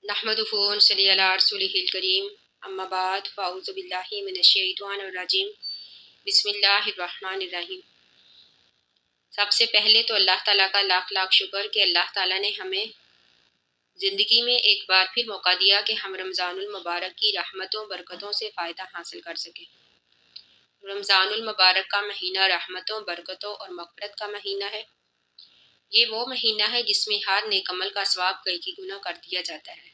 नहमदुहु व नसल्ली अला रसूलिहिल करीम अम्मा बाद फ़अऊज़ु बिल्लाहि मिनश्शैतानिर रजीम बिस्मिल्लाहिर रहमानिर रहीम। सबसे पहले तो अल्लाह ताला का लाख लाख शुक्र कि अल्लाह ताला ने हमें ज़िंदगी में एक बार फिर मौका दिया कि हम रमज़ानुल मुबारक की रहमतों बरकतों से फ़ायदा हासिल कर सकें। रमज़ानुल मुबारक का महीना रहमतों बरकतों और मग़फ़िरत का महीना है। ये वो महीना है जिसमें हर नेक अमल का सवाब कई की गुना कर दिया जाता है।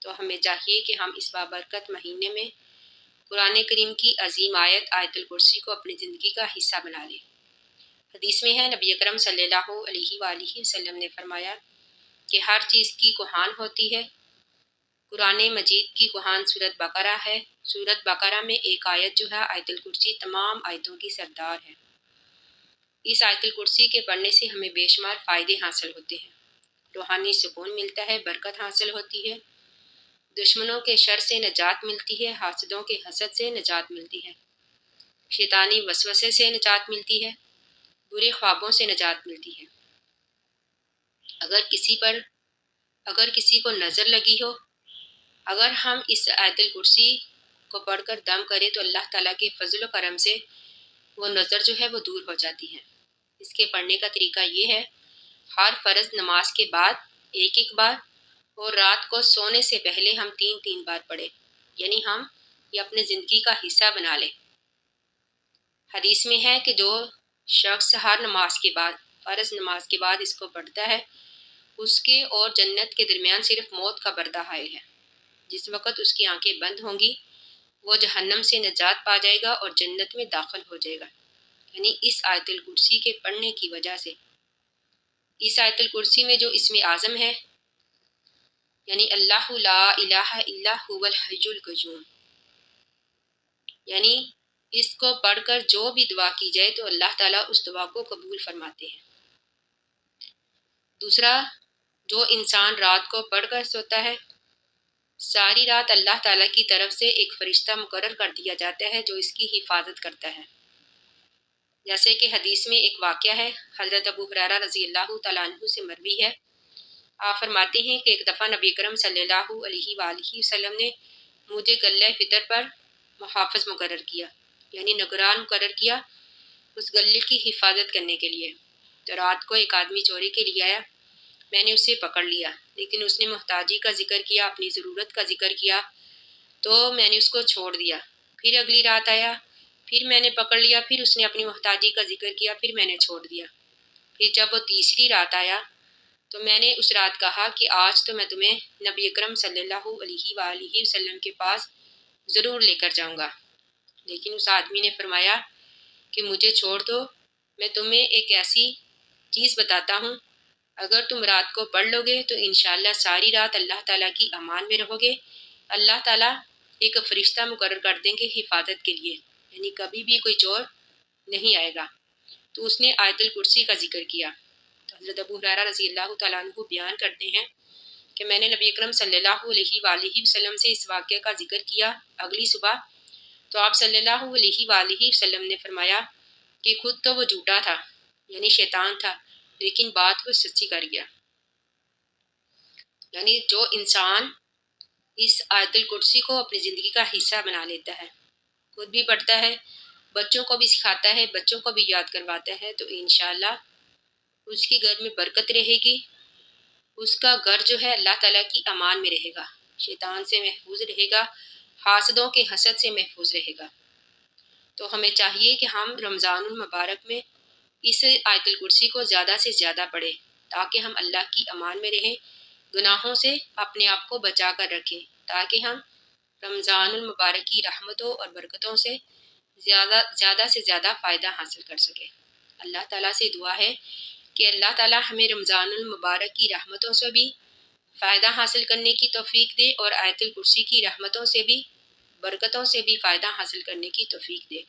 तो हमें चाहिए कि हम इस बाबरकत महीने में कुरान करीम की अजीम आयत आयतुल कुर्सी को अपनी ज़िंदगी का हिस्सा बना लें। हदीस में है, नबी अकरम सल्लल्लाहु अलैहि वसल्लम ने फरमाया कि हर चीज़ की कुरान होती है। कुरान मजीद की कुरान सूरत बकरा है। सूरत बकरा में एक आयत जो है आयतुल कुर्सी तमाम आयतों की सरदार है। इस आयतुल कुर्सी के पढ़ने से हमें बेशुमार फ़ायदे हासिल होते हैं। रूहानी सुकून मिलता है, बरकत हासिल होती है, दुश्मनों के शर से निजात मिलती है, हासदों के हसद से निजात मिलती है, शैतानी वसवसे से निजात मिलती है, बुरे ख्वाबों से निजात मिलती है। अगर किसी को नज़र लगी हो, अगर हम इस आयतुल कुर्सी को पढ़कर दम करें तो अल्लाह ताला के फजल करम से वो नज़र जो है वो दूर हो जाती है। इसके पढ़ने का तरीका ये है, हर फ़र्ज नमाज के बाद एक एक बार और रात को सोने से पहले हम 3 बार पढ़ें, यानी हम ये अपने ज़िंदगी का हिस्सा बना लें। हदीस में है कि जो शख्स हर नमाज के बाद फ़र्ज नमाज के बाद इसको पढ़ता है, उसके और जन्नत के दरमियान सिर्फ मौत का पर्दा हायल है। जिस वक़्त उसकी आंखें बंद होंगी वो जहन्नम से निजात पा जाएगा और जन्नत में दाखिल हो जाएगा, यानी इस आयतुल कुर्सी के पढ़ने की वजह से। इस आयतुल कुर्सी में जो इस्म आज़म है, यानी अल्लाहु ला इलाहा इल्ला हुवल हय्युल क़य्यूम, यानी इसको पढ़कर जो भी दुआ की जाए तो अल्लाह ताला उस दुआ को कबूल फरमाते हैं। दूसरा, जो इंसान रात को पढ़कर सोता है, सारी रात अल्लाह ताला की तरफ से एक फरिश्ता मुकर्रर कर दिया जाता है जो इसकी हिफाजत करता है। जैसे कि हदीस में एक वाक़या है, हज़रत अबू हुरैरा रज़ी अल्लाह तआला अन्हु से मरवी है। आप फरमाते हैं कि एक दफ़ा नबी अकरम सल्लल्लाहु अलैहि वसल्लम ने मुझे गल्ले फ़ितर पर मुहाफ़िज़ मुकर्रर किया, यानी निगरान मुकर्रर किया उस गले की हिफाजत करने के लिए। तो रात को एक आदमी चोरी के लिए आया, मैंने उसे पकड़ लिया, लेकिन उसने मोहताजी का जिक्र किया, अपनी ज़रूरत का जिक्र किया, तो मैंने उसको छोड़ दिया। फिर अगली रात आया, फिर मैंने पकड़ लिया, फिर उसने अपनी मोहताजी का जिक्र किया, फिर मैंने छोड़ दिया। फिर जब वो तीसरी रात आया तो मैंने उस रात कहा कि आज तो मैं तुम्हें नबी अकरम सल्लल्लाहु अलैहि वसल्लम के पास ज़रूर लेकर जाऊंगा। लेकिन उस आदमी ने फरमाया कि मुझे छोड़ दो, मैं तुम्हें एक ऐसी चीज़ बताता हूँ, अगर तुम रात को पढ़ लोगे तो इंशाअल्लाह सारी रात अल्लाह ताला की अमान में रहोगे। अल्लाह ताला एक फरिश्ता मुकर्रर कर देंगे हिफाजत के लिए, यानी कभी भी कोई चोर नहीं आएगा। तो उसने आयतुल कुर्सी का जिक्र किया। तो हज़रत अबू हुरैरा रज़ी अल्लाह तआला अन्हु बयान करते हैं कि मैंने नबी अकरम सल्लल्लाहु अलैहि वसल्लम से इस वाक़े का जिक्र किया अगली सुबह, तो आप सल्लल्लाहु अलैहि वसल्लम ने फरमाया कि खुद तो वो झूठा था, यानी शैतान था, लेकिन बात वो सच्ची कर गया। यानी जो इंसान इस आयतुल कुर्सी को अपनी ज़िंदगी का हिस्सा बना लेता है, खुद भी पढ़ता है, बच्चों को भी सिखाता है, बच्चों को भी याद करवाता है, तो इंशाअल्लाह उसके घर में बरकत रहेगी। उसका घर जो है अल्लाह ताला की अमान में रहेगा, शैतान से महफूज रहेगा, हासदों के हसद से महफूज रहेगा। तो हमें चाहिए कि हम रमज़ानुल मुबारक में इस आयतुल कुर्सी को ज़्यादा से ज़्यादा पढ़ें, ताकि हम अल्लाह की अमान में रहें, गुनाहों से अपने आप को बचा कर रखें, ताकि हम रमज़ानुल मुबारक की रहमतों और बरकतों से ज़्यादा से ज़्यादा फ़ायदा हासिल कर सकें। अल्लाह ताला से दुआ है कि अल्लाह ताला हमें रमज़ानुल मुबारक की रहमतों से भी फ़ायदा हासिल करने की तौफ़ीक दे और आयतुल कुर्सी की रहमतों से भी बरकतों से भी फ़ायदा हासिल करने की तौफ़ीक दे।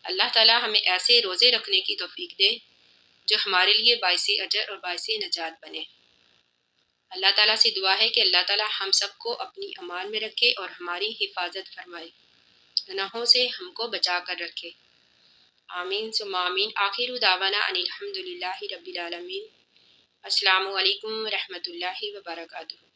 अल्लाह ताला हमें ऐसे रोज़े रखने की तौफ़ीक दे जो हमारे लिए बाइसे अजर और बाइसे नजात बने। अल्लाह ताला से दुआ है कि अल्लाह ताला हम सबको अपनी अमान में रखे और हमारी हिफाजत फरमाए, गुनाहों से हमको बचा कर रखे। आमीन सुम्मा आमीन। आखिरु दावाना अनिल हम्दुलिल्लाहि रब्बिल आलमीन। अस्सलामु अलैकुम रहमतुल्लाहि व बरकातुहू।